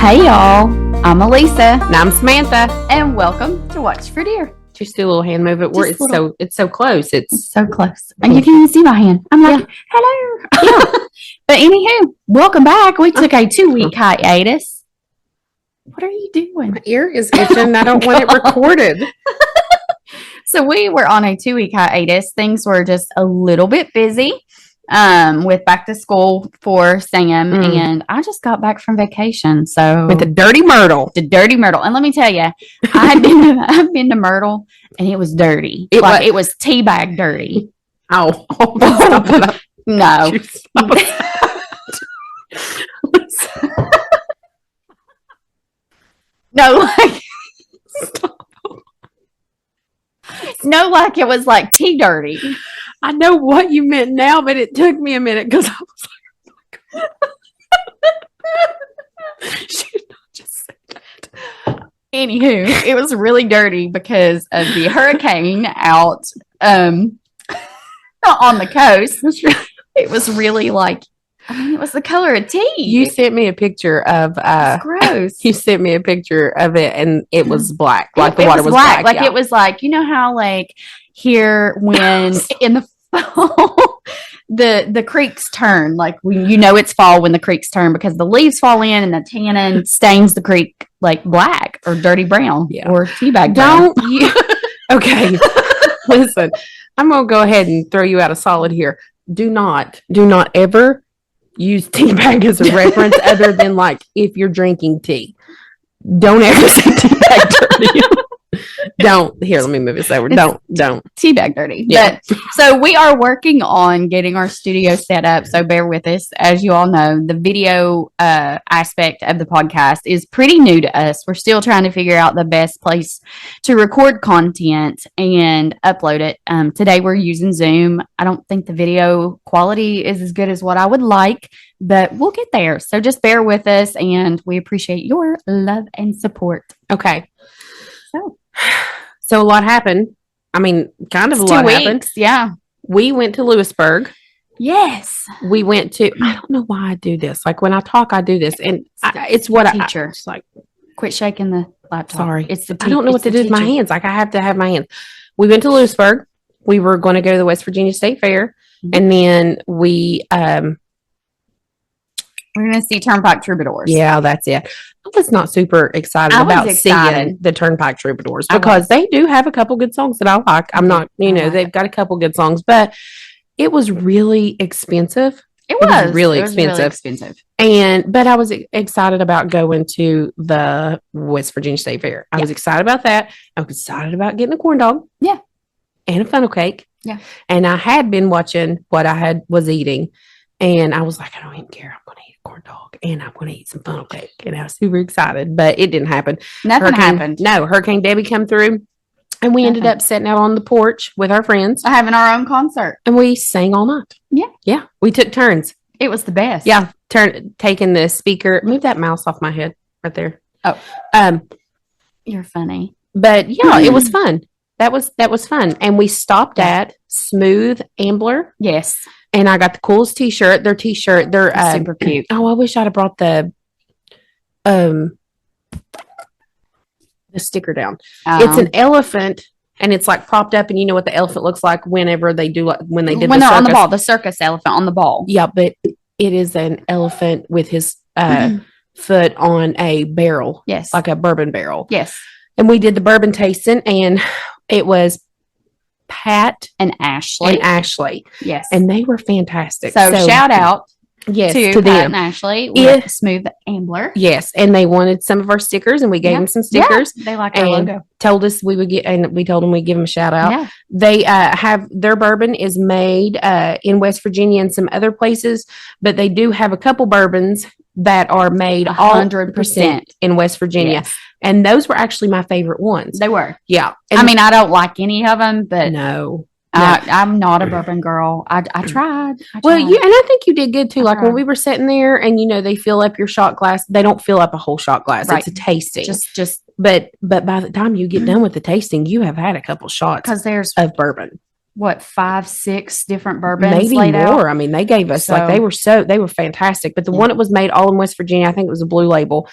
Hey y'all, I'm Elisa. And I'm Samantha. And welcome to Watch for Deer. Just do a little hand move. It's so close. It's so close. And you can even see my hand. I'm like, hello. Yeah. But anywho, welcome back. We took a 2-week hiatus. What are you doing? My ear is itching. I don't want it recorded. So we were on a 2-week hiatus. Things were just a little bit busy with back to school for Sam. And I just got back from vacation. So with the dirty Myrtle. And let me tell you, I've been to Myrtle and it was dirty. It was teabag dirty. Oh. No. No, like stop. No, like it was like tea dirty. I know what you meant now, but it took me a minute because I was like, oh my God. She did not just say that. Anywho, it was really dirty because of the hurricane out on the coast. It was really like, it was the color of tea. You sent me a picture of gross. You sent me a picture of it and it was black. Like the water was black. Like it was like, you know how like here when in the fall the creeks turn, like it's fall when the creeks turn because the leaves fall in and the tannin stains the creek like black or dirty brown or teabag brown. Don't you okay. Listen, I'm gonna go ahead and throw you out a solid here. Do not ever use teabag as a reference other than like if you're drinking tea. Don't ever say teabag dirty. Don't. Here, let me move this over. Don't. Teabag dirty. Yeah. But, so we are working on getting our studio set up. So bear with us. As you all know, the video aspect of the podcast is pretty new to us. We're still trying to figure out the best place to record content and upload it. Today we're using Zoom. I don't think the video quality is as good as what I would like, but we'll get there. So just bear with us and we appreciate your love and support. Okay. So a lot happened. I mean, kind of a lot happened. Yeah. We went to Lewisburg. Yes. We went to, I don't know why I do this. Like when I talk, I do this. And it's what teacher. It's like, quit shaking the laptop. Sorry. It's the I don't know what to do with my hands. Like I have to have my hands. We went to Lewisburg. We were going to go to the West Virginia State Fair. Mm-hmm. And then we're going to see Turnpike Troubadours. Yeah, that's it. I was not super excited about seeing the Turnpike Troubadours because they do have a couple good songs that I like. I'm not, they've got a couple good songs, but it was really expensive. It was really expensive. But I was excited about going to the West Virginia State Fair. I was excited about that. I was excited about getting a corn dog. Yeah. And a funnel cake. Yeah. And I had been watching what I was eating. And I was like, I don't even care. I'm going to eat a corn dog and I'm going to eat some funnel cake. And I was super excited, but it didn't happen. Nothing happened. No, Hurricane Debbie come through and we ended up sitting out on the porch with our friends. Having our own concert. And we sang all night. Yeah. Yeah. We took turns. It was the best. Yeah. Taking the speaker. Move that mouse off my head right there. Oh. You're funny. But yeah, it was fun. That was fun. And we stopped at Smooth Ambler. Yes. And I got the coolest t-shirt. Their t-shirt, they're super cute. Oh, I wish I'd have brought the sticker down. It's an elephant and it's like propped up and you know what the elephant looks like whenever they do when they're on the ball, the circus elephant on the ball. Yeah, but it is an elephant with his foot on a barrel. Yes. Like a bourbon barrel. Yes. And we did the bourbon tasting and it was Pat and Ashley. Yes. And they were fantastic. So shout out to them. Pat and Ashley with Smooth Ambler. Yes. And they wanted some of our stickers and we gave them some stickers. Yeah. They like our logo. Told us we would get, and we told them we'd give them a shout out. Yeah. They have their bourbon is made in West Virginia and some other places, but they do have a couple bourbons that are made 100% in West Virginia. Yes. And those were actually my favorite ones. They were. Yeah. And I mean, I don't like any of them, but no. I'm not a bourbon girl. I tried. Well, and I think you did good too. Like when we were sitting there and, they fill up your shot glass. They don't fill up a whole shot glass. Right. It's a tasting. But by the time you get done with the tasting, you have had a couple shots because there's of bourbon. What, 5-6 different bourbons? Maybe laid more. Out? I mean, they gave us they were fantastic. But the one that was made all in West Virginia, I think it was a Blue Label.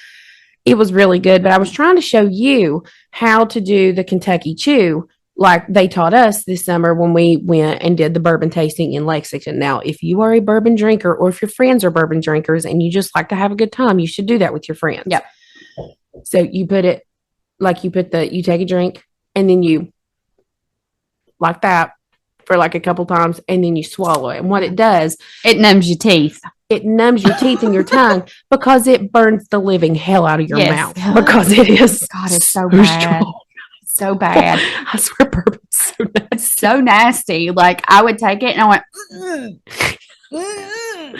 It was really good, but I was trying to show you how to do the Kentucky Chew like they taught us this summer when we went and did the bourbon tasting in Lexington. Now, if you are a bourbon drinker or if your friends are bourbon drinkers and you just like to have a good time, you should do that with your friends. Yep. So you put it like you take a drink and then you like that for like a couple times and then you swallow it. And what it does, it numbs your teeth. It numbs your teeth and your tongue because it burns the living hell out of your mouth. Because it is. God, it's so bad. Strong. So bad. I swear bourbon's so nasty. So nasty. Like I would take it and I went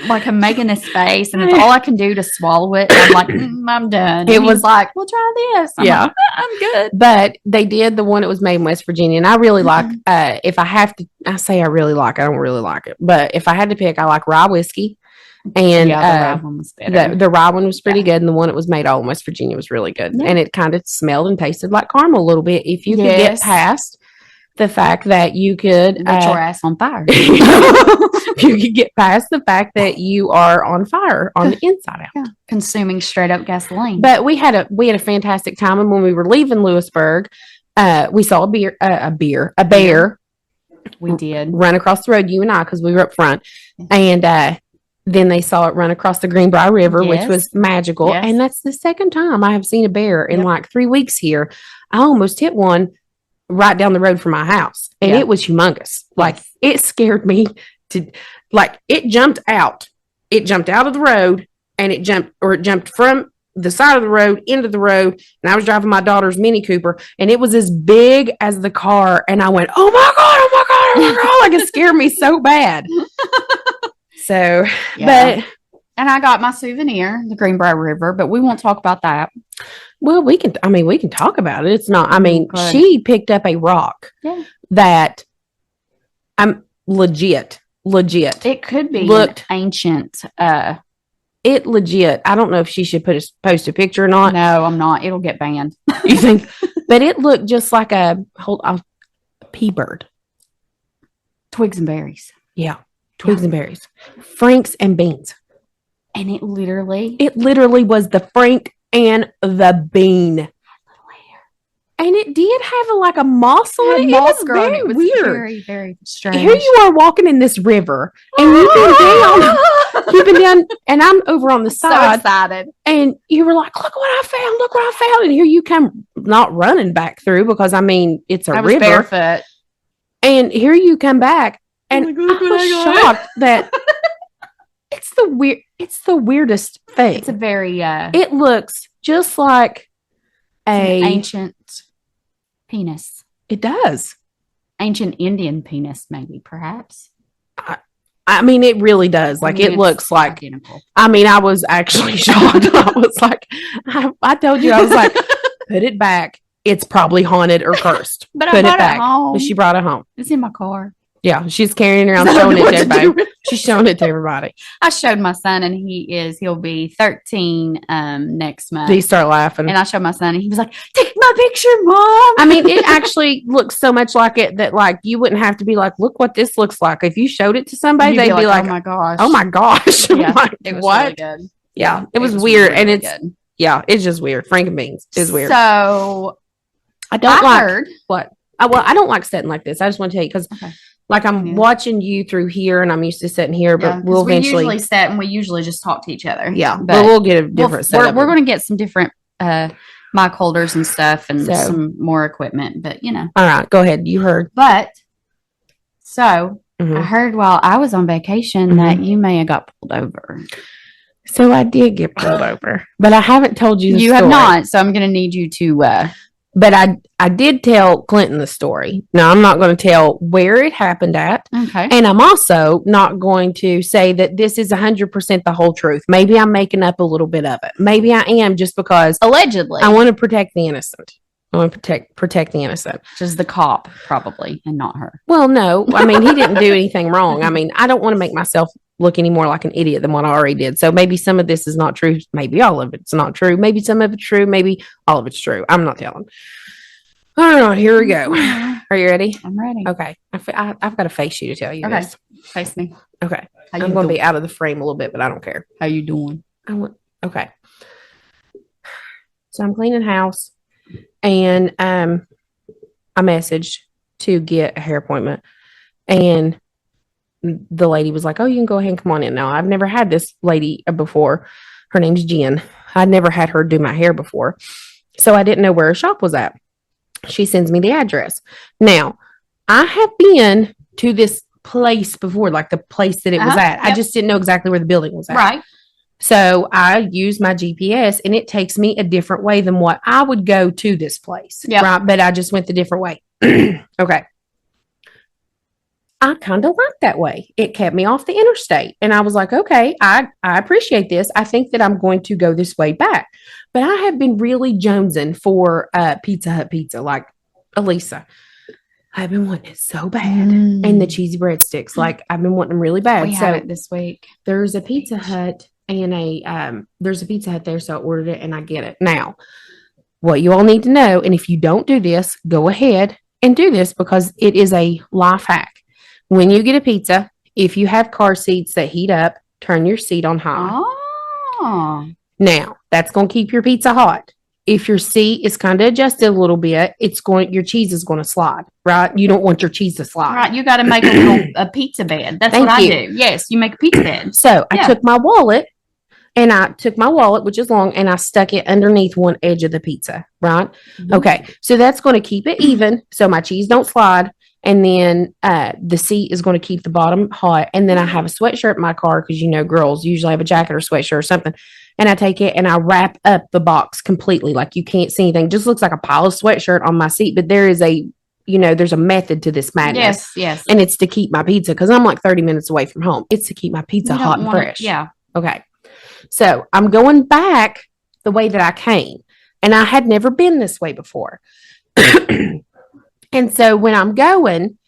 like I'm making this face and it's all I can do to swallow it. And I'm like, I'm done. It was like, we'll try this. I'm like, I'm good. But they did the one that was made in West Virginia. And I really like, if I have to, I say I really like it. I don't really like it. But if I had to pick, I like rye whiskey. And the rye one was better. The rye one was pretty good. And the one that was made all in West Virginia was really good. Yeah. And it kind of smelled and tasted like caramel a little bit. If you could get past the fact that you could get your ass on fire. If you could get past the fact that you are on fire on the inside out. Yeah. Consuming straight up gasoline. But we had a fantastic time. And when we were leaving Lewisburg, we saw a bear. We did run across the road, you and I, because we were up front. And then they saw it run across the Greenbrier River, which was magical. Yes. And that's the second time I have seen a bear in like 3 weeks here. I almost hit one right down the road from my house. And it was humongous. Like it scared me to it jumped out. It jumped out of the road and it jumped from the side of the road into the road. And I was driving my daughter's Mini Cooper and it was as big as the car. And I went, oh my God, oh my God, oh my God. Like it scared me so bad. So, and I got my souvenir, the Greenbrier River, but we won't talk about that. Well, we can talk about it. It's not, she picked up a rock that I'm legit. It could be looked ancient. It legit. I don't know if she should post a picture or not. No, I'm not. It'll get banned. You think? But it looked just like a pea bird. Twigs and berries. Yeah. Twigs and berries, franks and beans. And it literally was the frank and the bean. And it did have a moss on it. It was very weird. Very, very strange. Here you are walking in this river and you've been down and I'm over on the side. So excited. And you were like, look what I found. And here you come not running back through because it's a river. Barefoot. And here you come back. And I was shocked that it's the weirdest thing. It's a very it looks just like an ancient penis. It does. Ancient Indian penis, maybe, perhaps. It really does. It looks like identical. I was actually shocked. I was like, I told you, I was like, put it back. It's probably haunted or cursed. But put it back. Home. But she brought it home. It's in my car. Yeah, she's carrying it around, showing it to everybody. She's showing it to everybody. I showed my son, and he'll be 13 next month. He started laughing, and I showed my son, and he was like, "Take my picture, Mom." It actually looks so much like it that you wouldn't have to be like, "Look what this looks like." If you showed it to somebody, they'd be like, "Oh my gosh!" Yeah, it was what? Really good. Yeah, it was weird, really, and good. It's just weird. Frank and beans is weird. So I heard what. I don't like sitting like this. I just want to tell you because. Okay. I'm watching you through here, and I'm used to sitting here, but we'll eventually usually sit and we usually just talk to each other. Yeah, but we'll get a different setup. We're going to get some different mic holders and stuff, and some more equipment. But all right, go ahead. You heard, but I heard while I was on vacation that you may have got pulled over. So I did get pulled over, but I haven't told you. You have not, so I'm going to need you to. But I did tell Clinton the story. Now, I'm not going to tell where it happened at. Okay. And I'm also not going to say that this is 100% the whole truth. Maybe I'm making up a little bit of it. Maybe I am just because. Allegedly. I want to protect the innocent. I want to protect the innocent. Just the cop, probably, and not her. Well, no. He didn't do anything wrong. I don't want to make myself look any more like an idiot than what I already did. So maybe some of this is not true. Maybe all of it's not true. Maybe some of it's true. Maybe all of it's true. I'm not telling. All right, here we go. Are you ready? I'm ready. Okay. I've got to face you to tell you this. Face me. Okay. I'm going to be out of the frame a little bit, but I don't care. How you doing? Okay. So I'm cleaning house, and I messaged to get a hair appointment, and the lady was like, "Oh, you can go ahead and come on in." Now, I've never had this lady before. Her name's Jen. I'd never had her do my hair before, so I didn't know where her shop was at. She sends me the address. Now, I have been to this place before, like the place that it was at. Yep. I just didn't know exactly where the building was at. Right. So I use my GPS, and it takes me a different way than what I would go to this place. Yep. Right. But I just went the different way. Okay. I kind of like that way. It kept me off the interstate. And I was like, okay, I appreciate this. I think that I'm going to go this way back. But I have been really jonesing for Pizza Hut pizza, like Elisa. I've been wanting it so bad. And the cheesy breadsticks, like I've been wanting them really bad. We have it this week. There's a Pizza Hut and there's a Pizza Hut there. So I ordered it and I get it. Now, what you all need to know, and if you don't do this, go ahead and do this because it is a life hack. When you get a pizza, if you have car seats that heat up, turn your seat on high. Oh. Now, that's going to keep your pizza hot. If your seat is kind of adjusted a little bit, your cheese is going to slide, right? You don't want your cheese to slide. Right. You got to make a pizza bed. That's what I do. Yes, you make a pizza bed. So I took my wallet, which is long, and I stuck it underneath one edge of the pizza, right? Mm-hmm. Okay. So that's going to keep it even so my cheese don't slide. And then the seat is going to keep the bottom hot. And then I have a sweatshirt in my car because, girls usually have a jacket or sweatshirt or something. And I take it and I wrap up the box completely. Like you can't see anything. It just looks like a pile of sweatshirt on my seat. But there is there's a method to this madness. Yes. And it's to keep my pizza because I'm like 30 minutes away from home. It's to keep my pizza hot and fresh. Yeah. Okay. So I'm going back the way that I came. And I had never been this way before. And so when I'm going,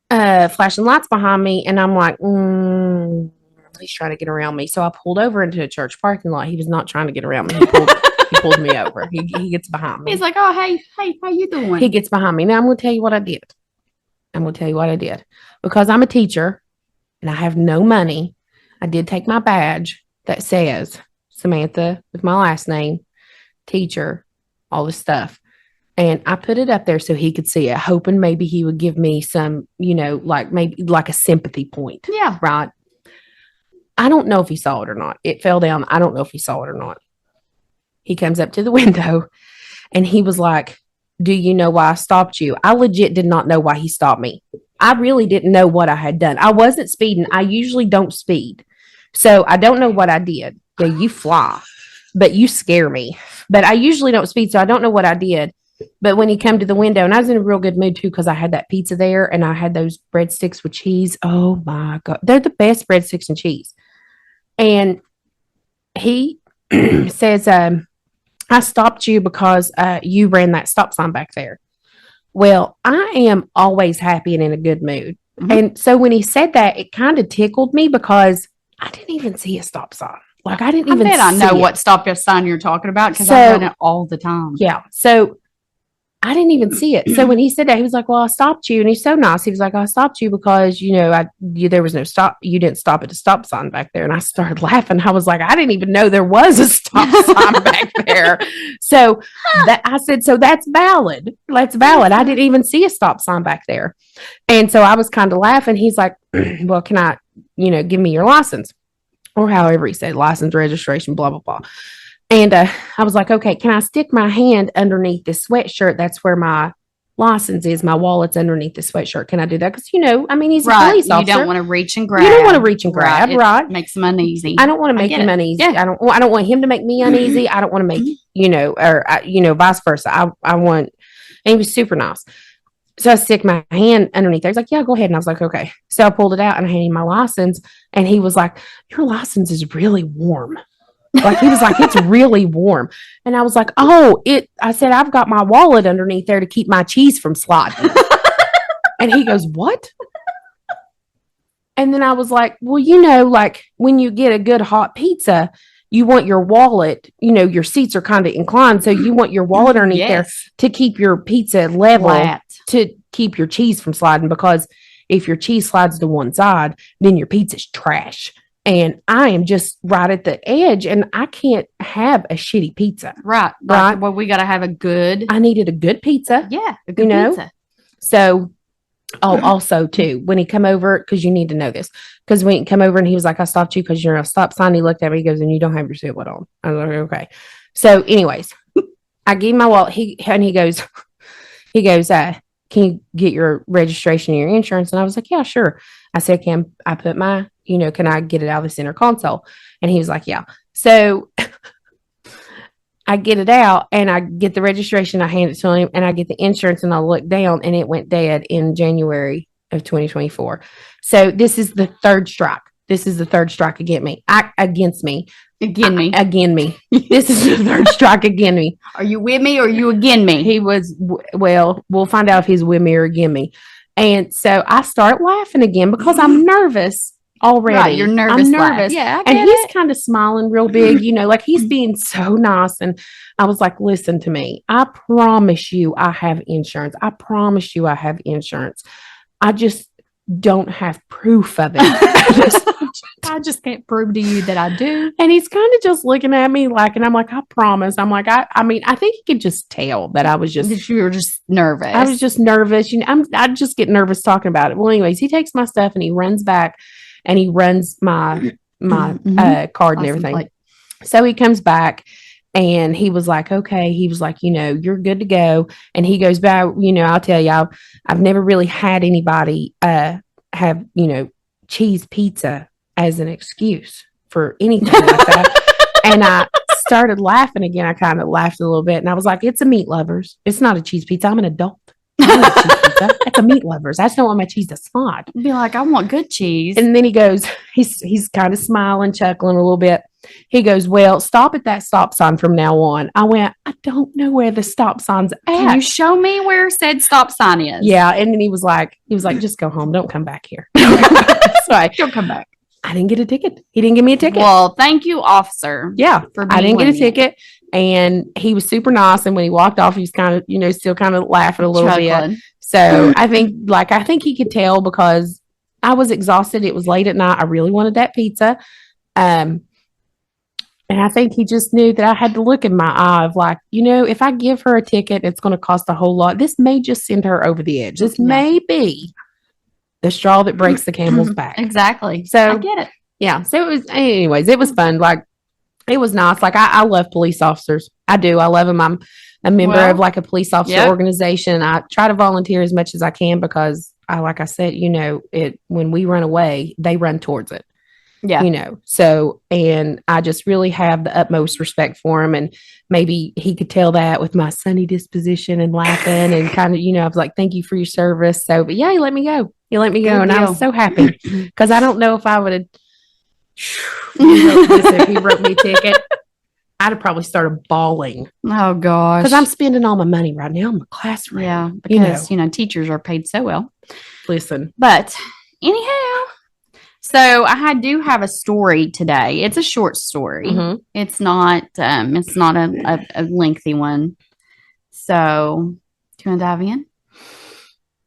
flashing lights behind me, and I'm like, he's trying to get around me. So I pulled over into a church parking lot. He was not trying to get around me. He pulled me over. He gets behind me. He's like, oh, hey, how you doing? He gets behind me. Now I'm going to tell you what I did. Because I'm a teacher and I have no money. I did take my badge that says Samantha with my last name, teacher, all this stuff. And I put it up there so he could see it, hoping maybe he would give me some, maybe like a sympathy point. Yeah. Right. I don't know if he saw it or not. It fell down. I don't know if he saw it or not. He comes up to the window and he was like, do you know why I stopped you? I legit did not know why he stopped me. I really didn't know what I had done. I wasn't speeding. I usually don't speed. So I don't know what I did. Yeah, you fly, but you scare me. But I usually don't speed. So I don't know what I did. But when he came to the window, and I was in a real good mood too, because I had that pizza there and I had those breadsticks with cheese. Oh my God. They're the best breadsticks and cheese. And he says, I stopped you because you ran that stop sign back there. Well, I am always happy and in a good mood. Mm-hmm. And so when he said that, it kind of tickled me because I didn't even see a stop sign. Like I didn't even see it. I know what stop sign you're talking about because I run it all the time. Yeah. So I didn't even see it. So when he said that, he was like, well, I stopped you. And he's so nice. He was like, I stopped you because, there was no stop. You didn't stop at the stop sign back there. And I started laughing. I was like, I didn't even know there was a stop sign back there. So I said, so that's valid. That's valid. I didn't even see a stop sign back there. And so I was kind of laughing. He's like, well, can I, give me your license? Or however he said, license, registration, blah, blah, blah. And I was like, okay, can I stick my hand underneath this sweatshirt? That's where my license is. My wallet's underneath the sweatshirt. Can I do that? Because, he's a police officer. You don't want to reach and grab. You don't want to reach and grab, right? It makes him uneasy. I don't want to make him uneasy. Yeah. I don't want him to make me uneasy. I don't want to make, vice versa. And he was super nice. So I stick my hand underneath there. He's like, yeah, go ahead. And I was like, okay. So I pulled it out and I handed him my license. And he was like, your license is really warm. Like he was like, it's really warm. And I was like, I said, I've got my wallet underneath there to keep my cheese from sliding. And he goes, what? And then I was like, well, like when you get a good hot pizza, you want your wallet, your seats are kind of inclined. So you want your wallet underneath there to keep your pizza level, to keep your cheese from sliding. Because if your cheese slides to one side, then your pizza's trash. and I am just right at the edge, and I can't have a shitty pizza. Right. Right. Well, we got to have a good. I needed a good pizza. Yeah. A good pizza. So, also too, when he come over, because you need to know this, because when he come over and he was like, I stopped you because you're a stop sign. He looked at me, he goes, and you don't have your seatbelt on. I was like, okay. So anyways, I gave my wallet. He goes, can you get your registration and your insurance? And I was like, yeah, sure. I said, can I put my, can I get it out of the center console? And he was like, yeah. So I get it out and I get the registration. I hand it to him and I get the insurance and I look down and it went dead in January of 2024. So this is the third strike. This is the third strike against me. Against me. This is the third strike against me. Are you with me or are you against me? He was, well, we'll find out if he's with me or against me. And so I start laughing again because I'm nervous already. Right, you're nervous. I'm nervous. Yeah, and he's kind of smiling real big, like he's being so nice. And I was like, listen to me. I promise you I have insurance. I promise you I have insurance. I just don't have proof of it. I just can't prove to you that I do. And he's kind of just looking at me like, and I'm like, I promise. I'm like, I mean, I think he could just tell that I was just, that you were just nervous. I was just nervous. I just get nervous talking about it. Well, anyways, he takes my stuff and he runs back and he runs my card and everything. So he comes back and he was like, okay, he was like, you're good to go. And he goes back, I'll tell you, I've never really had anybody have, cheese pizza as an excuse for anything like that. And I started laughing again. I kind of laughed a little bit and I was like, it's a meat lovers. It's not a cheese pizza. I'm an adult. I want cheese pizza. It's a meat lovers. I just don't want my cheese to slide. Be like, I want good cheese. And then he goes, he's kind of smiling, chuckling a little bit. He goes, well, stop at that stop sign from now on. I went, I don't know where the stop sign's at. Can you show me where said stop sign is? Yeah. And then he was like, just go home. Don't come back here. So don't come back. I didn't get a ticket. He didn't give me a ticket. Well, thank you, officer. Yeah. I didn't get a ticket. And he was super nice. And when he walked off, he was kind of, still kind of laughing a little bit. So I think he could tell because I was exhausted. It was late at night. I really wanted that pizza. And I think he just knew that I had to look in my eye of like, if I give her a ticket, it's going to cost a whole lot. This may just send her over the edge. This may be the straw that breaks the camel's back. Exactly. So I get it. Yeah. So it was fun. Like, it was nice. Like, I love police officers. I do. I love them. I'm a member of like a police officer organization. I try to volunteer as much as I can because like I said, when we run away, they run towards it. Yeah. So, and I just really have the utmost respect for him. And maybe he could tell that with my sunny disposition and laughing and kind of, I was like, thank you for your service. So, but yeah, he let me go. And I was so happy because I don't know if I would have, if he wrote me a ticket, I'd have probably started bawling. Oh gosh. Because I'm spending all my money right now in my classroom. Yeah. Because, teachers are paid so well. Listen. But anyhow. So I do have a story today. It's a short story. Mm-hmm. It's not a lengthy one. So do you want to dive in?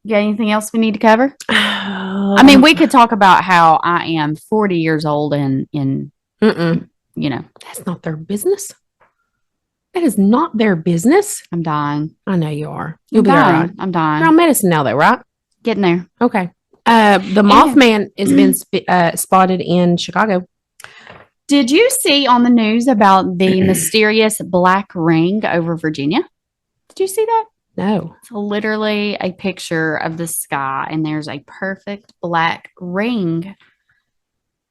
You got anything else we need to cover? I mean, we could talk about how I am 40 years old and that's not their business. That is not their business. I'm dying. I know you are. You'll be all right. I'm dying. You're on medicine now, though, right? Getting there. Okay. The Mothman has been spotted in Chicago. Did you see on the news about the mysterious black ring over Virginia? Did you see that? No. It's literally a picture of the sky, and there's a perfect black ring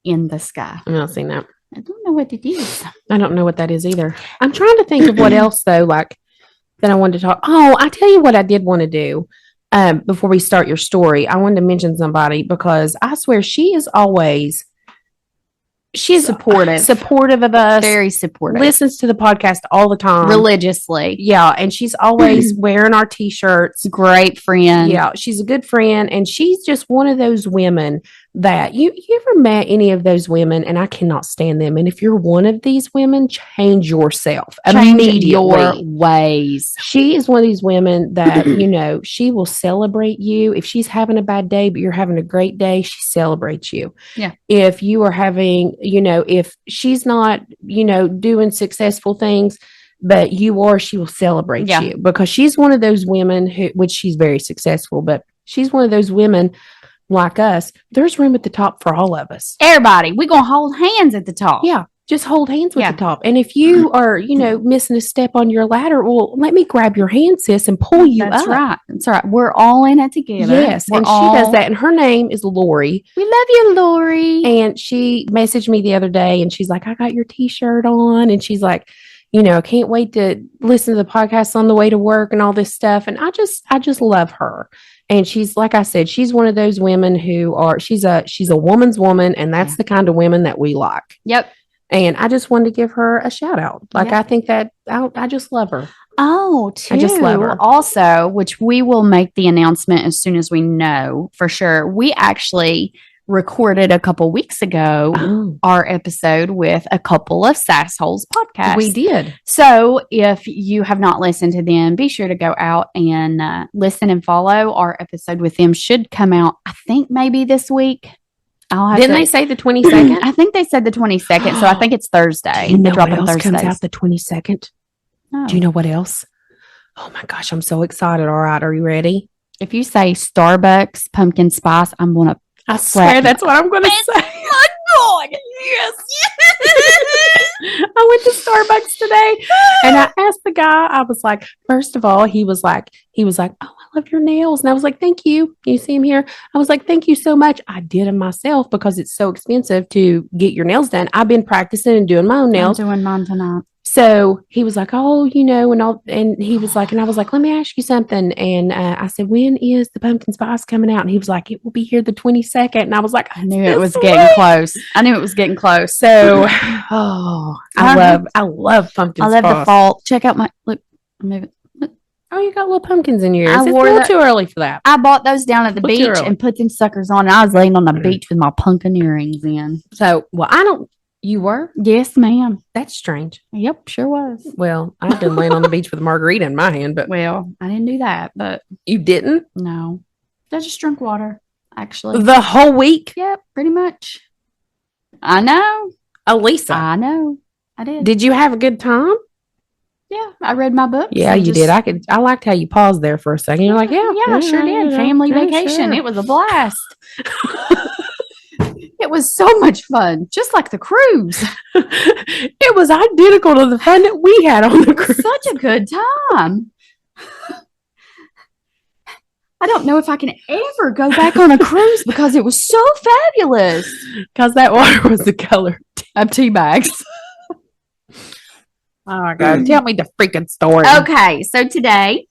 in the sky. I've not seen that. I don't know what it is. I don't know what that is either. I'm trying to think of what else, though, like that I wanted to talk. Oh, I tell you what I did want to do. Before we start your story, I wanted to mention somebody because I swear she's supportive of us, very supportive, listens to the podcast all the time religiously. Yeah. And she's always wearing our t-shirts. Great friend. Yeah. She's a good friend. And she's just one of those women that you ever met any of those women, and I cannot stand them. And if you're one of these women, change yourself Change your immediately. ways. She is one of these women that, she will celebrate you. If she's having a bad day, but you're having a great day, she celebrates you. Yeah. If you are having, if she's not, doing successful things, but you are, she will celebrate you, because she's one of those women which she's very successful, but she's one of those women like us. There's room at the top for all of us. Everybody, we're going to hold hands at the top. Yeah. Just hold hands with the top. And if you are, missing a step on your ladder, well, let me grab your hand, sis, and pull you up. That's right. That's right. We're all in it together. Yes. And she does that. And her name is Lori. We love you, Lori. And she messaged me the other day, and she's like, I got your t-shirt on. And she's like, I can't wait to listen to the podcast on the way to work and all this stuff. And I just love her. And she's, like I said, she's one of those women who she's a woman's woman. And that's the kind of women that we like. Yep. And I just wanted to give her a shout out. Like, I think that I just love her. Oh, I just love her. Also, which we will make the announcement as soon as we know for sure. We actually recorded a couple weeks ago our episode with a couple of Sassholes podcasts. We did. So if you have not listened to them, be sure to go out and listen and follow. Our episode with them should come out, I think, maybe this week. Didn't they say the 22nd? I think they said the 22nd, so I think it's Thursday. Do you know what else comes out the 22nd? Oh. Do you know what else? Oh my gosh, I'm so excited. All right, are you ready? If you say Starbucks pumpkin spice, I'm going to I swear that's what I'm going to say. Oh my God, yes. I went to Starbucks today, and I asked the guy, I was like, first of all, he was like, oh, I love your nails. And I was like, thank you. Can you see him here? I was like, thank you so much. I did them myself because it's so expensive to get your nails done. I've been practicing and doing my own nails. I'm doing mine tonight. So he was like, oh, and he was like, and I was like, let me ask you something. And I said, when is the pumpkin spice coming out? And he was like, it will be here the 22nd. And I was like, I knew it was getting close. I knew it was getting close. So, I love pumpkin spice. I love the fall. Check out look, move it. Oh, you got little pumpkins in your ears. It's a little too early for that. I bought those down at the beach and put them suckers on. And I was laying on the beach with my pumpkin earrings in. So, you were? Yes, ma'am. That's strange. Yep, sure was. Well, I've been laying on the beach with a margarita in my hand, but. Well, I didn't do that, but. You didn't? No. I just drank water, actually. The whole week? Yep, pretty much. I know. Elisa. I know. I did. Did you have a good time? Yeah, I read my books. Yeah, you did. I liked how you paused there for a second. You're like, yeah, I sure did. Family vacation. Sure. It was a blast. It was so much fun, just like the cruise. It was identical to the fun that we had on the cruise. Such a good time. I don't know if I can ever go back on a cruise because it was so fabulous. Because that water was the color of tea bags. Oh my God. Tell me the freaking story. Okay. So today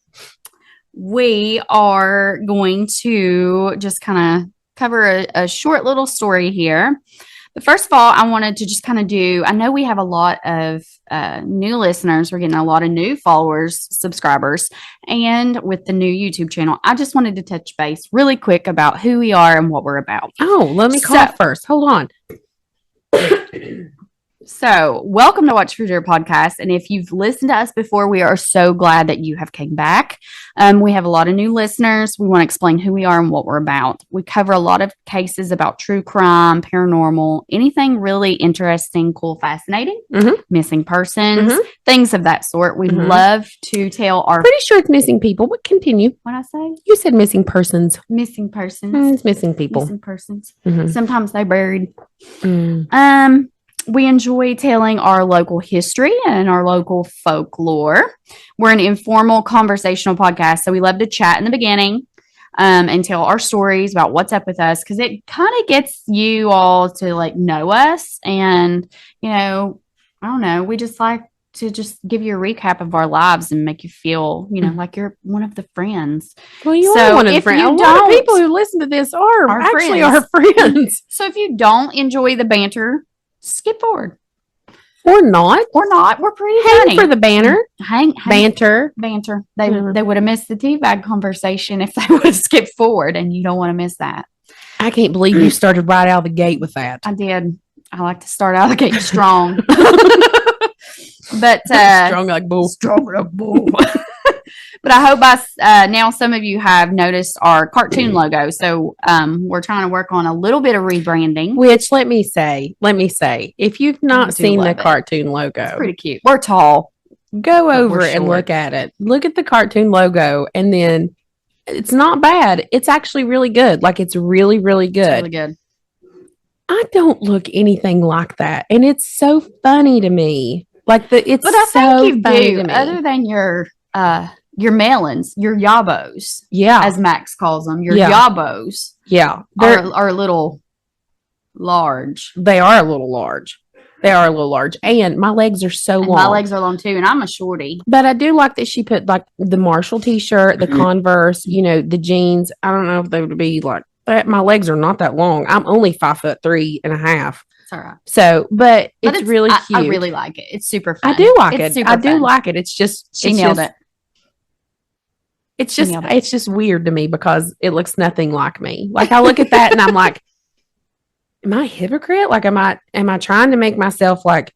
we are going to just kind of cover a short little story here. But first of all, I wanted to just kind of I know we have a lot of new listeners. We're getting a lot of new followers, subscribers, and with the new YouTube channel, I just wanted to touch base really quick about who we are and what we're about. Oh, let me call first. Hold on. So, welcome to Watch for Your Podcast. And if you've listened to us before, we are so glad that you have came back. We have a lot of new listeners. We want to explain who we are and what we're about. We cover a lot of cases about true crime, paranormal, anything really interesting, cool, fascinating, missing persons, things of that sort. We love to tell our... Pretty sure it's missing people, but continue. What I say? You said missing persons. Missing persons. It's missing people. Missing persons. Sometimes they buried. Mm. We enjoy telling our local history and our local folklore. We're an informal conversational podcast, so we love to chat in the beginning and tell our stories about what's up with us because it kind of gets you all to know us. And, I don't know, we just like to just give you a recap of our lives and make you feel, like you're one of the friends. Well, you are one of the friends. A lot of people who listen to this are actually our friends. So if you don't enjoy the banter, skip forward. Or not. We're pretty funny. For the banner. Banter. They would have missed the teabag conversation if they would have skipped forward, and you don't want to miss that. I can't believe you started right out of the gate with that. I did. I like to start out the gate strong. But Strong like bull. Strong like bull. But I hope by now some of you have noticed our cartoon logo. So we're trying to work on a little bit of rebranding. Which let me say, if you've not seen the cartoon logo, it's pretty cute. We're tall. Go over and look at it. Look at the cartoon logo, and then it's not bad. It's actually really good. Like it's really, really good. It's really good. I don't look anything like that, and it's so funny to me. Like it's but I so think you funny do. to me. Other than your melons, your yabos, as Max calls them, your yabos, are a little large. They are a little large. And my legs are so long. My legs are long too, and I'm a shorty. But I do like that she put like the Marshall t-shirt, the Converse, the jeans. I don't know if they would be like that. My legs are not that long. I'm only 5'3.5". It's all right. So, but it's really cute. I really like it. It's super fun. I do like it. I do like it. It's just she nailed it. It's just weird to me because it looks nothing like me. Like I look at that and I'm like, am I a hypocrite? Like, am I trying to make myself like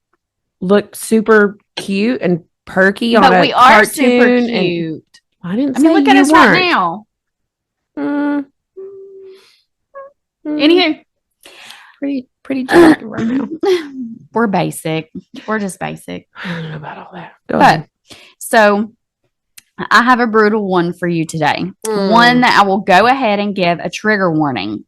look super cute and perky on a cartoon? But we are super cute. I didn't say look at us right now. Anywho, pretty jacked right now. We're basic. We're just basic. I don't know about all that. Go ahead. So I have a brutal one for you today. One that I will go ahead and give a trigger warning.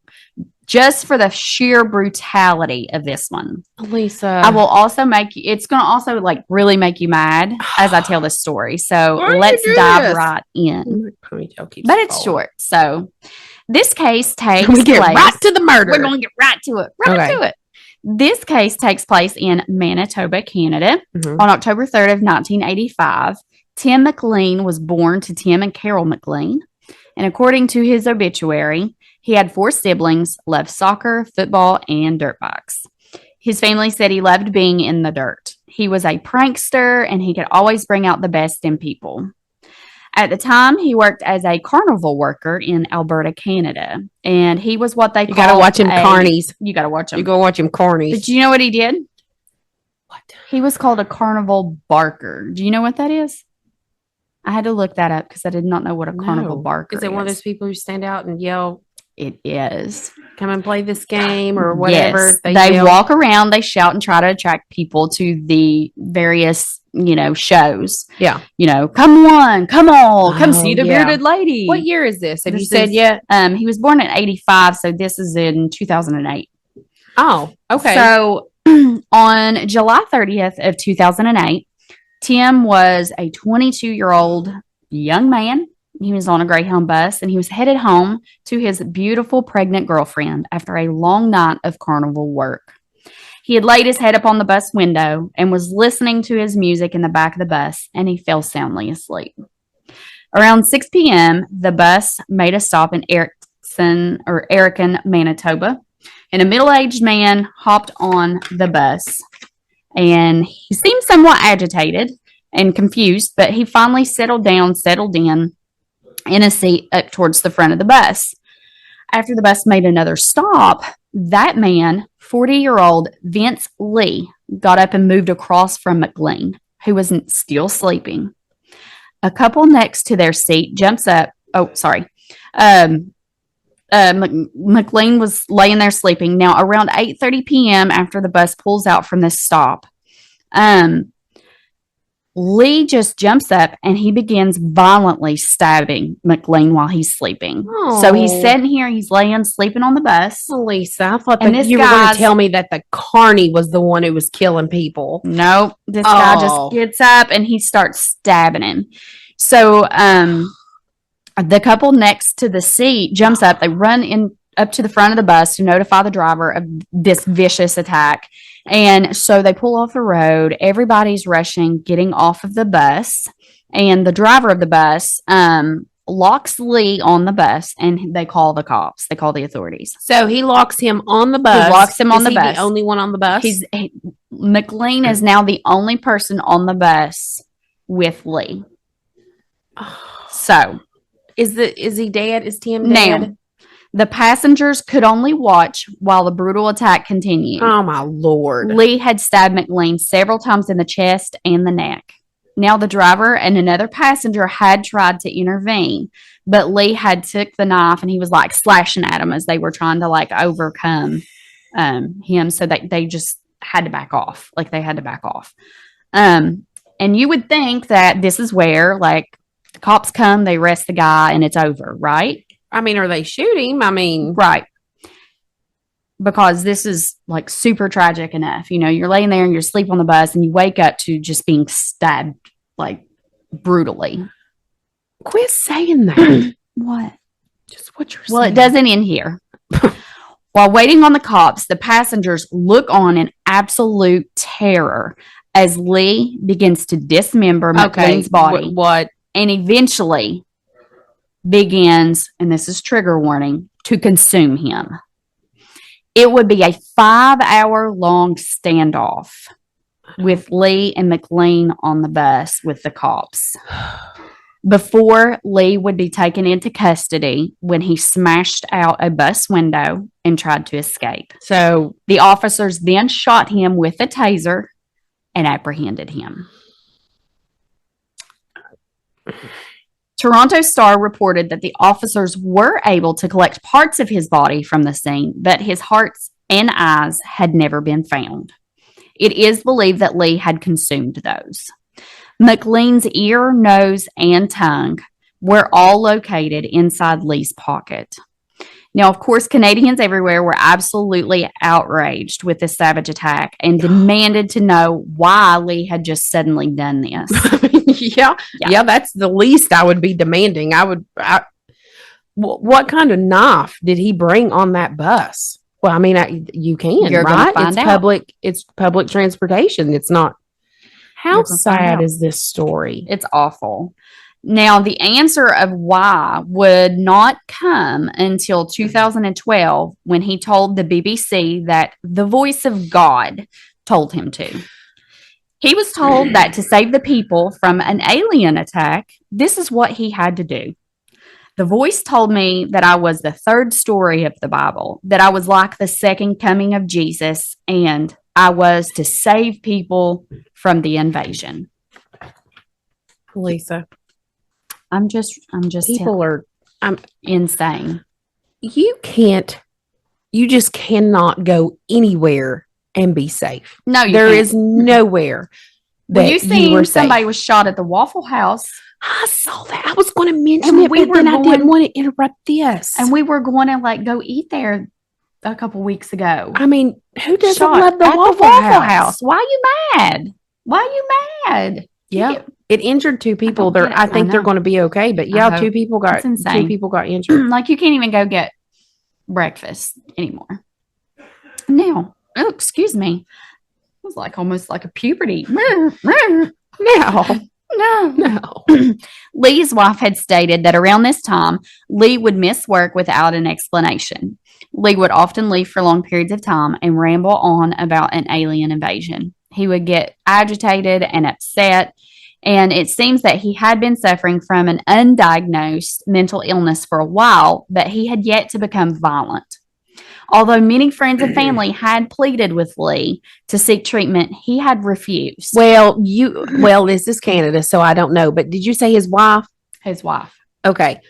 Just for the sheer brutality of this one. Lisa. I will also it's going to also like really make you mad as I tell this story. So let's dive right in. But it's short. So this case takes place. We get right to the murder. We're going to get right to it. Right to it. This case takes place in Manitoba, Canada on October 3rd of 1985. Tim McLean was born to Tim and Carol McLean. And according to his obituary, he had 4 siblings, loved soccer, football, and dirt bikes. His family said he loved being in the dirt. He was a prankster, and he could always bring out the best in people. At the time, he worked as a carnival worker in Alberta, Canada, and he was what they call. You got to watch him carnies. You got to watch him. You go watch him carnies. Did you know what he did? What? He was called a carnival barker. Do you know what that is? I had to look that up because I did not know what a carnival barker is. Is it one of those people who stand out and yell? It is. Come and play this game or whatever. Yes. They walk around, they shout and try to attract people to the various, shows. Yeah. Come on, come see the bearded lady. What year is this? Have you said yet? He was born in 85, so this is in 2008. Oh, okay. So on July 30th of 2008, Tim was a 22-year-old young man. He was on a Greyhound bus, and he was headed home to his beautiful pregnant girlfriend after a long night of carnival work. He had laid his head up on the bus window and was listening to his music in the back of the bus, and he fell soundly asleep. Around 6 p.m., the bus made a stop in Erican, Manitoba, and a middle-aged man hopped on the bus, and he seemed somewhat agitated and confused, but he finally settled in a seat up towards the front of the bus. After the bus made another stop, that man, 40-year-old Vince Lee, got up and moved across from McLean, who was still sleeping. A couple next to their seat jumps up. Oh, sorry. McLean was laying there sleeping. Now, around 8:30 p.m., after the bus pulls out from this stop, Lee just jumps up and he begins violently stabbing McLean while he's sleeping. Oh. So he's sitting here, he's laying, sleeping on the bus. Oh, Lisa, I thought that you were going to tell me that the carny was the one who was killing people. Nope. This guy just gets up and he starts stabbing him. So the couple next to the seat jumps up. They run up to the front of the bus to notify the driver of this vicious attack. And so they pull off the road. Everybody's rushing, getting off of the bus. And the driver of the bus locks Lee on the bus, and they call the cops. They call the authorities. So he locks him on the bus. He locks him on the bus. The only one on the bus? McLean is now the only person on the bus with Lee. So is he dead? Is Tim dead? Now, The passengers could only watch while the brutal attack continued. Oh, my Lord. Lee had stabbed McLean several times in the chest and the neck. Now the driver and another passenger had tried to intervene, but Lee had took the knife and he was like slashing at him as they were trying to like overcome him. So that they just had to back off. Like they had to back off. And you would think that this is where like the cops come, they arrest the guy and it's over, right? I mean, or they shoot him. I mean, right. Because this is like super tragic enough. You know, you're laying there and you're asleep on the bus and you wake up to just being stabbed like brutally. Quit saying that. What? Just what you're Well, saying. it doesn't end here. While waiting on the cops, the passengers look on in absolute terror as Lee begins to dismember McLean's body. What? And eventually begins, and this is trigger warning, to consume him. It would be a 5-hour-long standoff with Lee and McLean on the bus with the cops before Lee would be taken into custody when he smashed out a bus window and tried to escape. So the officers then shot him with a taser and apprehended him. Toronto Star reported that the officers were able to collect parts of his body from the scene, but his hearts and eyes had never been found. It is believed that Lee had consumed those. McLean's ear, nose, and tongue were all located inside Lee's pocket. Now, of course, Canadians everywhere were absolutely outraged with this savage attack and demanded to know why Lee had just suddenly done this. Yeah, that's the least I would be demanding. What kind of knife did he bring on that bus? Well, I mean, you can, You're right? find out. It's public transportation. It's not. How sad is this story? It's awful. Now, the answer of why would not come until 2012 when he told the BBC that the voice of God told him to. He was told that to save the people from an alien attack, this is what he had to do. The voice told me that I was the third story of the Bible, that I was like the second coming of Jesus, and I was to save people from the invasion. Lisa. I'm just People are insane. You just cannot go anywhere and be safe. No, you there can't. is nowhere that you seen were somebody safe. was shot at the Waffle House. I saw that. I was going to mention And it, we but were then I going- didn't want to interrupt this. And we were going to like go eat there a couple weeks ago. I mean, who doesn't Shot love the at Waffle House? Why are you mad? Why are you mad? Yeah. It injured two people. get it. I think I they're know. going to be okay. But I yeah, hope. two people got injured. Like you can't even go get breakfast anymore. Now, oh, excuse me. It was like almost like a puberty. No. Lee's wife had stated that around this time, Lee would miss work without an explanation. Lee would often leave for long periods of time and ramble on about an alien invasion. He would get agitated and upset, and it seems that he had been suffering from an undiagnosed mental illness for a while, but he had yet to become violent. Although many friends and family had pleaded with Lee to seek treatment, he had refused. Well, this is Canada, so I don't know. But did you say his wife? His wife. Okay.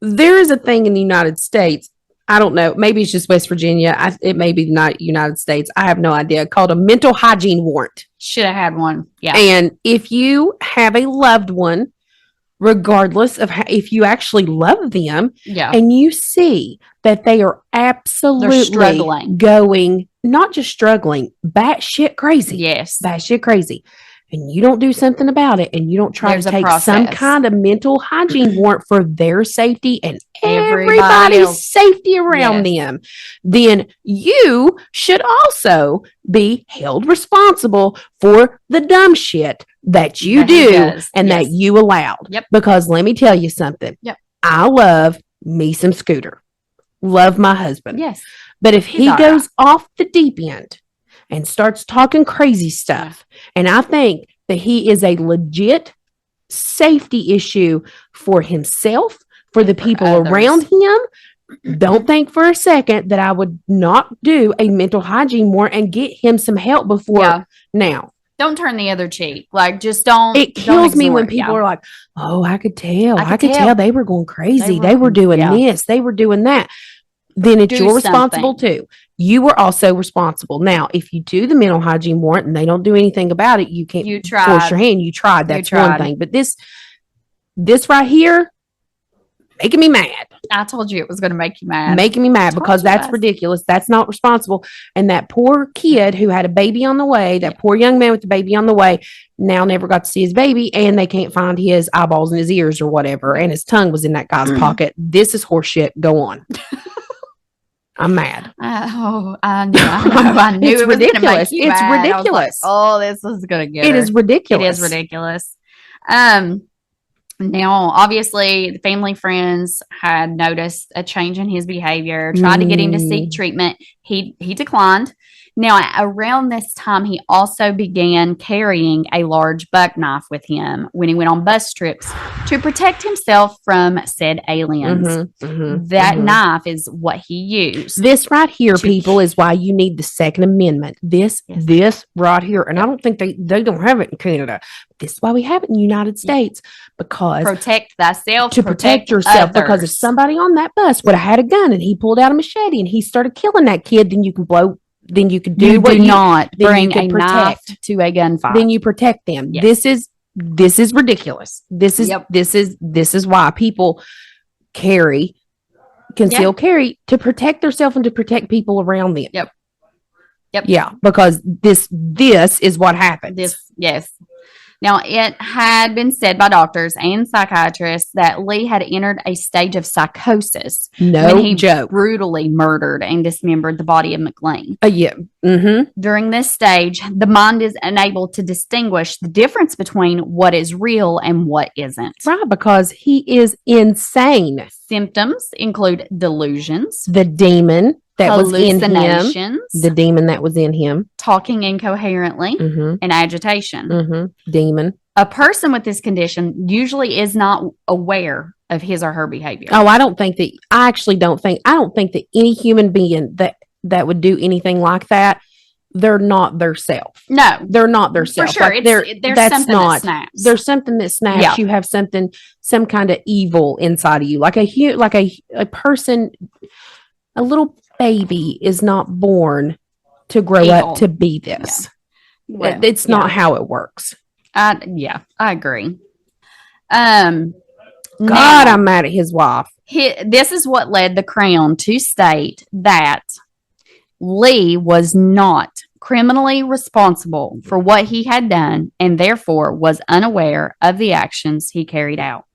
There is a thing in the United States. I don't know. Maybe it's just West Virginia. It may be not United States. I have no idea. Called a mental hygiene warrant. Should have had one. Yeah. And if you have a loved one, regardless of if you actually love them, and you see that they are absolutely struggling. going, not just struggling, batshit crazy. Yes. Batshit crazy. And you don't do something about it, and you don't try There's to a take process. some kind of mental hygiene warrant for their safety and Everybody everybody's else. safety around them, then you should also be held responsible for the dumb shit that you That he do does. and Yes. that you allowed. Yep. Because let me tell you something. Yep. I love me some Scooter. Love my husband. Yes. But if he all goes off the deep end and starts talking crazy stuff, and I think that he is a legit safety issue for himself, for the people others. around him, Don't think for a second that I would not do a mental hygiene warrant and get him some help before now. Don't turn the other cheek. Like, just don't. It kills me when people are like, oh, I could tell. I could tell they were going crazy. They were doing this. They were doing that. Then it's your responsible too. You were also responsible. Now, if you do the mental hygiene warrant and they don't do anything about it, you can't force your hand. You tried. That's one thing. But this right here, making me mad. I told you it was going to make you mad. Making me mad because that's ridiculous. That's not responsible. And that poor kid who had a baby on the way, that poor young man with the baby on the way, now never got to see his baby, and they can't find his eyeballs in his ears or whatever, and his tongue was in that guy's pocket. This is horseshit. Go on. I'm mad. I knew it's it was ridiculous. It's mad. Ridiculous. This is going to get It is ridiculous. It is ridiculous. Now, obviously, the family friends had noticed a change in his behavior, tried to get him to seek treatment. He declined. Now, around this time, he also began carrying a large buck knife with him when he went on bus trips to protect himself from said aliens. That knife is what he used. This right here, people, is why you need the Second Amendment. This right here. And I don't think they don't have it in Canada. This is why we have it in the United States. Because protect thyself, to protect yourself. Others. Because if somebody on that bus would have had a gun and he pulled out a machete and he started killing that kid, then you can blow. Then you can do what not bring a knife to a gunfight. Then you protect them. Yes. This is ridiculous. This is why people carry concealed carry to protect themselves and to protect people around them. Yep. Yeah, because this is what happens. Yes. Now, it had been said by doctors and psychiatrists that Lee had entered a stage of psychosis when he brutally murdered and dismembered the body of McLean. During this stage, the mind is unable to distinguish the difference between what is real and what isn't. Right, because he is insane. Symptoms include delusions, the demon that was in him, the demon that was in him, talking incoherently, and agitation. Demon. A person with this condition usually is not aware of his or her behavior. Oh, I don't think that any human being that would do anything like that, they're not their self. No, they're not their self. For sure. Like there's something that snaps. There's something that snaps. Yeah. You have some kind of evil inside of you. Like a person, a little baby is not born to grow up to be this. Yeah. Well, it's not how it works. I agree. I'm mad at his wife. This is what led the Crown to state that Lee was not criminally responsible for what he had done and therefore was unaware of the actions he carried out.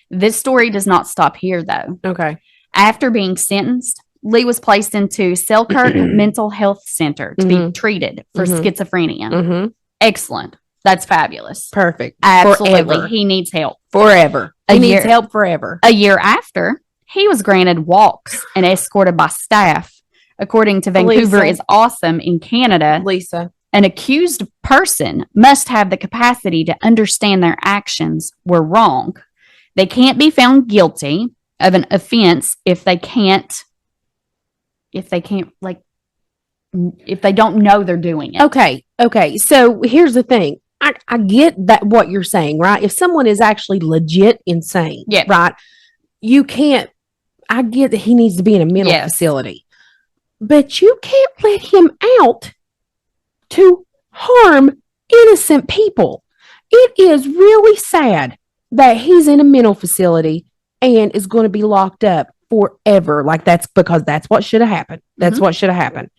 This story does not stop here, though. Okay. After being sentenced, Lee was placed into Selkirk Mental Health Center to be treated for schizophrenia. Excellent. That's fabulous. Perfect. Absolutely. Forever. He needs help. Forever. He needs help forever. A year after, he was granted walks and escorted by staff. According to Vancouver is Awesome in Canada, Lisa, an accused person must have the capacity to understand their actions were wrong. They can't be found guilty of an offense if they don't know they're doing it. Okay. So here's the thing. I get that what you're saying, right? If someone is actually legit insane, right? You can't, I get that he needs to be in a mental facility, but you can't let him out to harm innocent people. It is really sad that he's in a mental facility and is going to be locked up forever. Like that's what should have happened. That's what should have happened.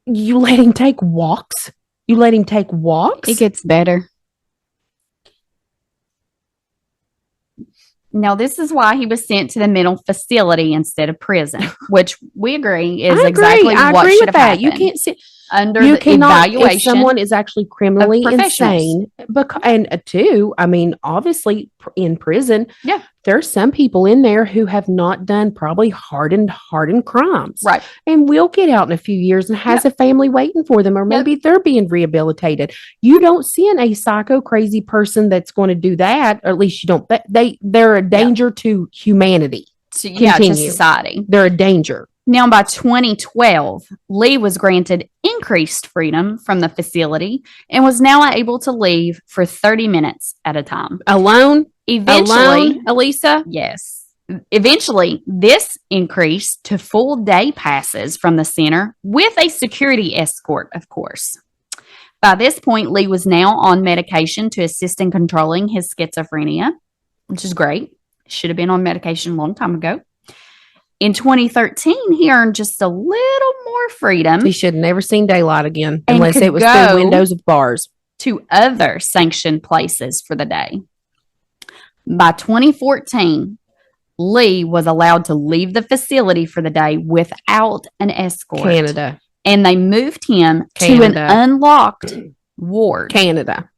You let him take walks. It gets better. Now, this is why he was sent to the mental facility instead of prison, which we agree is exactly what should have happened. You can't sit under the evaluation. If someone is actually criminally insane, obviously in prison, there's some people in there who have not done probably hardened crimes, right? And will get out in a few years and has a family waiting for them, or maybe they're being rehabilitated. You don't send a psycho crazy person that's going to do that, or at least you don't. They're a danger to humanity. continue. to society. They're a danger. Now, by 2012, Lee was granted increased freedom from the facility and was now able to leave for 30 minutes at a time. Alone, Elisa? Yes. Eventually, this increased to full day passes from the center with a security escort, of course. By this point, Lee was now on medication to assist in controlling his schizophrenia, which is great. Should have been on medication a long time ago. In 2013, he earned just a little more freedom. He should have never seen daylight again unless it was through windows of bars. To other sanctioned places for the day. By 2014, Lee was allowed to leave the facility for the day without an escort. Canada. And they moved him to an unlocked ward. Canada.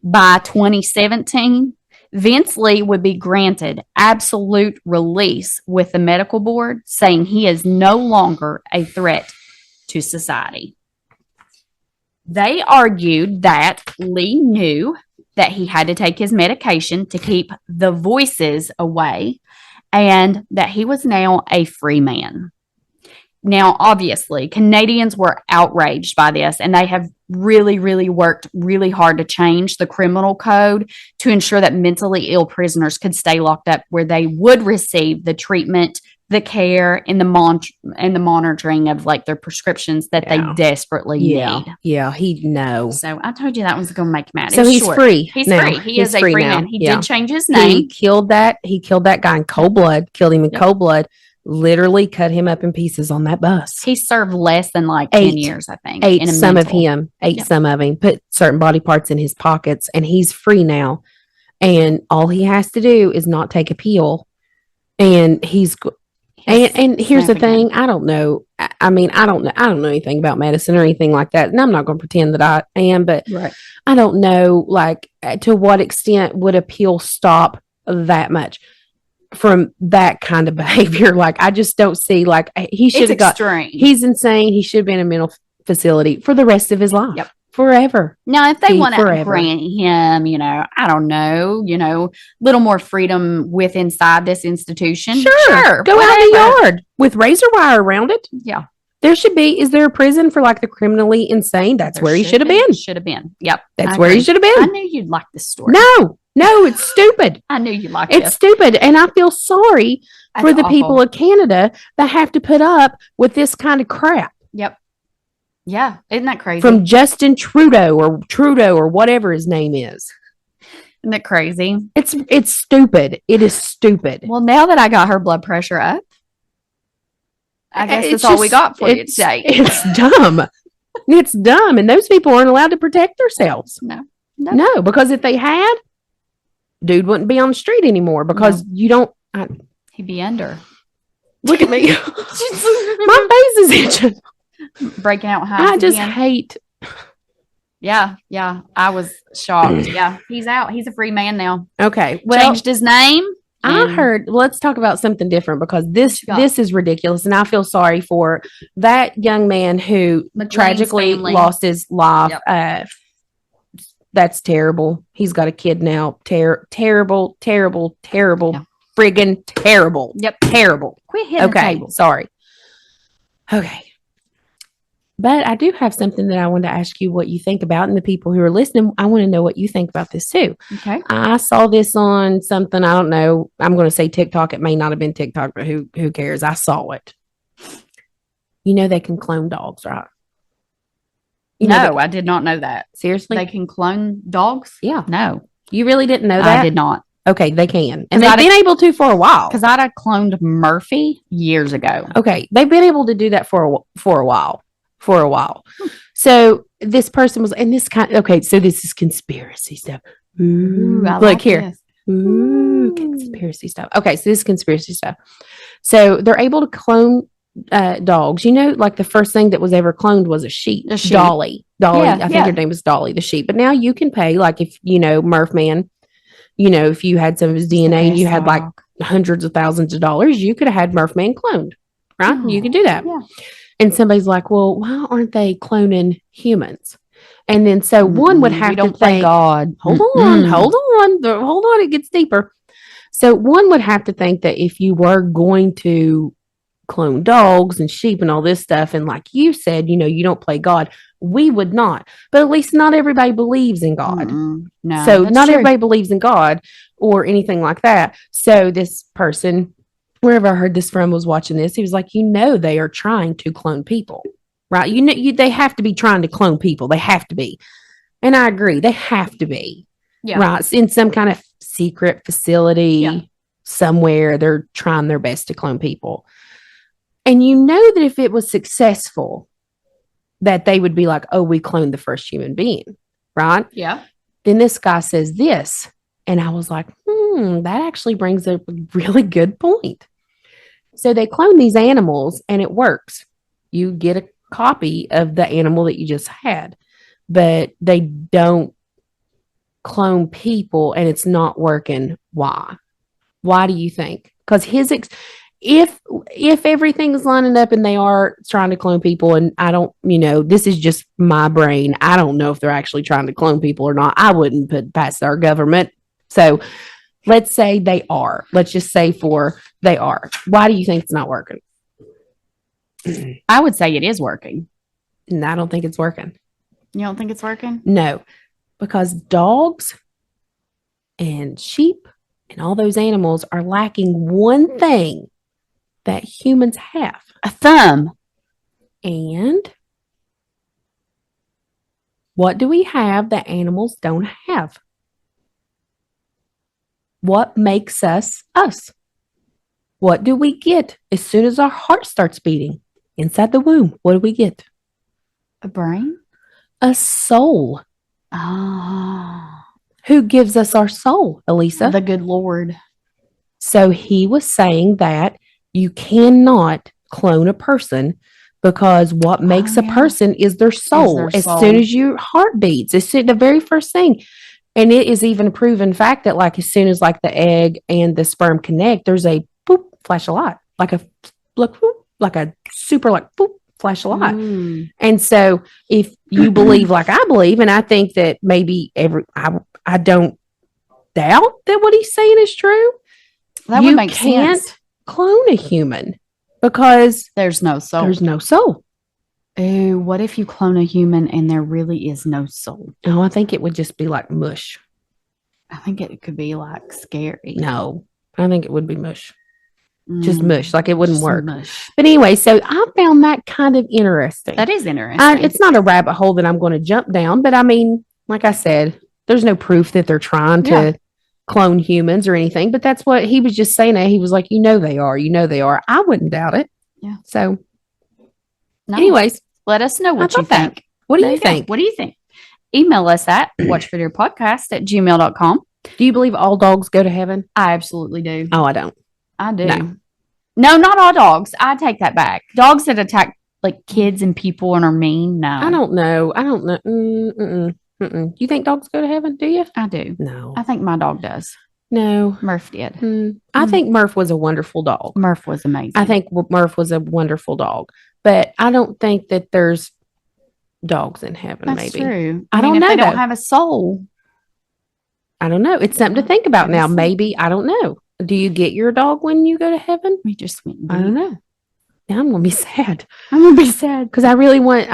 By 2017, Vince Lee would be granted absolute release with the medical board, saying he is no longer a threat to society. They argued that Lee knew that he had to take his medication to keep the voices away and that he was now a free man. Now, obviously, Canadians were outraged by this, and they have really, really worked really hard to change the criminal code to ensure that mentally ill prisoners could stay locked up where they would receive the treatment, the care, and the monitoring of like their prescriptions that they desperately need. Yeah, he'd know. So I told you that was going to make mad. So he's free. He's free. He is a free man. He did change his name. He killed that guy in cold blood. Killed him in cold blood. Literally cut him up in pieces on that bus. He served less than like 10 years, I think. Ate some of him, put certain body parts in his pockets, and he's free now. And all he has to do is not take a pill. And he's here's the thing. I don't know. I mean, I don't know anything about medicine or anything like that. And I'm not going to pretend that I am, but I don't know, like, to what extent would a pill stop that much from that kind of behavior? Like, I just don't see, like, he should have got, he's insane. He should have been in a mental facility for the rest of his life. Yep. Forever. Now, if they want to grant him, I don't know, little more freedom with inside this institution. Sure. Go out in the yard with razor wire around it. Yeah. There should be, is there a prison for like the criminally insane? That's where he should have been. Should have been. Yep. That's where he should have been. I knew you'd like this story. No, it's stupid. I knew you'd like it. It's stupid. And I feel sorry for the people of Canada that have to put up with this kind of crap. Yep. Yeah. Isn't that crazy? From Justin Trudeau or whatever his name is. Isn't that crazy? It's stupid. It is stupid. Well, now that I got her blood pressure up, I guess that's all we got for you today. It's dumb. It's dumb. And those people aren't allowed to protect themselves. No, because if they had, dude wouldn't be on the street anymore because you don't. He'd be under. Look at me. My face is itching. Breaking out hives. I just hate. Yeah. I was shocked. Yeah. He's out. He's a free man now. Okay. Well, changed his name. I heard, let's talk about something different because this is ridiculous. And I feel sorry for that young man who McLean's tragically lost his life. Yep. That's terrible. He's got a kid now. Terrible. Yeah. Friggin' terrible. Yep. Terrible. Quit hitting the table. Sorry. Okay. But I do have something that I want to ask you what you think about, and the people who are listening, I want to know what you think about this too. Okay. I saw this on something, I don't know, I'm going to say TikTok. It may not have been TikTok, but who cares? I saw it. They can clone dogs, right? I did not know that. Seriously? They can clone dogs? Yeah. No. You really didn't know that? I did not. Okay, they can. And they've been able to for a while. Because I'd have cloned Murphy years ago. Okay, they've been able to do that for a while. So this person was, and this so this is conspiracy stuff. Ooh, look here. This. Ooh, conspiracy stuff. Okay, so this is conspiracy stuff. So they're able to clone dogs. Like the first thing that was ever cloned was a sheep. Dolly. Yeah, I think her name was Dolly, the sheep. But now you can pay, like if, Murph Man, if you had some of his DNA and you had like hundreds of thousands of dollars, you could have had Murph Man cloned, right? Oh, you could do that. Yeah. And somebody's like, well, why aren't they cloning humans? And then so one would have to think, God. hold on. It gets deeper. So one would have to think that if you were going to clone dogs and sheep and all this stuff, and like you said, you don't play God. We would not, but at least not everybody believes in God. No, so that's not true. everybody believes in God or anything like that. So this person, wherever I heard this from, was watching this. He was like, they are trying to clone people, right? They have to be trying to clone people. They have to be. And I agree. They have to be. Yeah. Right. In some kind of secret facility somewhere, they're trying their best to clone people. And that if it was successful, that they would be like, oh, we cloned the first human being, right? Yeah. Then this guy says this. And I was like, that actually brings up a really good point. So they clone these animals and it works. You get a copy of the animal that you just had, but they don't clone people and it's not working. Why? Why do you think? Because if everything's lining up and they are trying to clone people, and I don't, this is just my brain. I don't know if they're actually trying to clone people or not. I wouldn't put past our government. So let's say they are. Let's just say they are. Why do you think it's not working? I would say it is working. And I don't think it's working. You don't think it's working? No, because dogs and sheep and all those animals are lacking one thing that humans have. A thumb. And what do we have that animals don't have? What makes us us? What do we get as soon as our heart starts beating? Inside the womb, what do we get? A brain? A soul. Oh. Who gives us our soul, Elisa? The good Lord. So he was saying that you cannot clone a person because what makes a person is their soul. As soon as your heart beats, the very first thing. And it is even a proven fact that like as soon as like the egg and the sperm connect, there's a boop, flash of light, like a super like boop, flash of light. And so if you believe like I believe, and I think that maybe I don't doubt that what he's saying is true. That would make sense. Clone a human because there's no soul. There's no soul. Ooh, what if you clone a human and there really is no soul? Oh, I think it would just be like mush. I think it could be like scary. No, I think it would be mush. Just mush. Like it wouldn't work. Mush. But anyway, so I found that kind of interesting. That is interesting. It's not a rabbit hole that I'm going to jump down, but I mean, like I said, there's no proof that they're trying to clone humans or anything, but that's what he was just saying. That he was like, they are. I wouldn't doubt it. Yeah. So anyways, let us know what you think. What do you think? What do you think? Email us at watchvideopodcast@gmail.com. Do you believe all dogs go to heaven? I absolutely do. Oh, I don't. I do. No, not all dogs. I take that back. Dogs that attack like kids and people and are mean. No. I don't know. You think dogs go to heaven? Do you? I do. No. I think my dog does. No. Murph did. I think Murph was a wonderful dog. Murph was amazing. I think Murph was a wonderful dog. But I don't think that there's dogs in heaven. That's maybe. True. I don't know. They don't have a soul. I don't know. It's something to think about now. Maybe. I don't know. Do you get your dog when you go to heaven? We just went. I don't know. Now I'm gonna be sad. I'm gonna be sad because I really want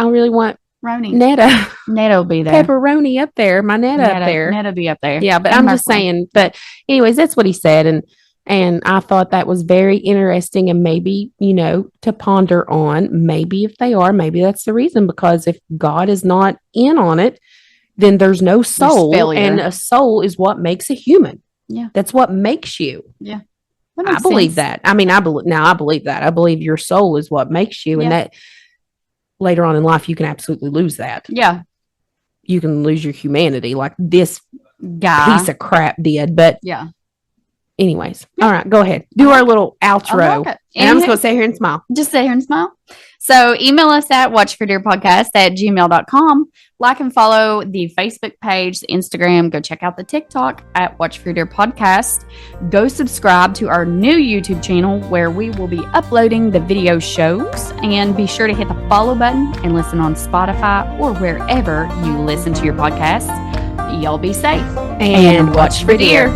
Roni. Netta. Netta will be there. Pepperoni up there. My Netta up there. Netta be up there. Yeah, but I'm just saying. But anyways, that's what he said, and I thought that was very interesting, and maybe to ponder on. Maybe if they are, maybe that's the reason. Because if God is not in on it, then there's no soul, and a soul is what makes a human. Yeah, that's what makes you. Yeah, I believe that. I mean, I believe that. I believe your soul is what makes you, and that later on in life you can absolutely lose that. Yeah, you can lose your humanity, like this piece of crap did. But anyways, all right, go ahead. Do our little outro, and I'm just gonna sit here and smile. Just sit here and smile. So email us at watchfordearpodcast@gmail.com. Like and follow the Facebook page, the Instagram. Go check out the TikTok at Watch for Dear Podcast. Go subscribe to our new YouTube channel where we will be uploading the video shows. And be sure to hit the follow button and listen on Spotify or wherever you listen to your podcasts. Y'all be safe and watch for deer.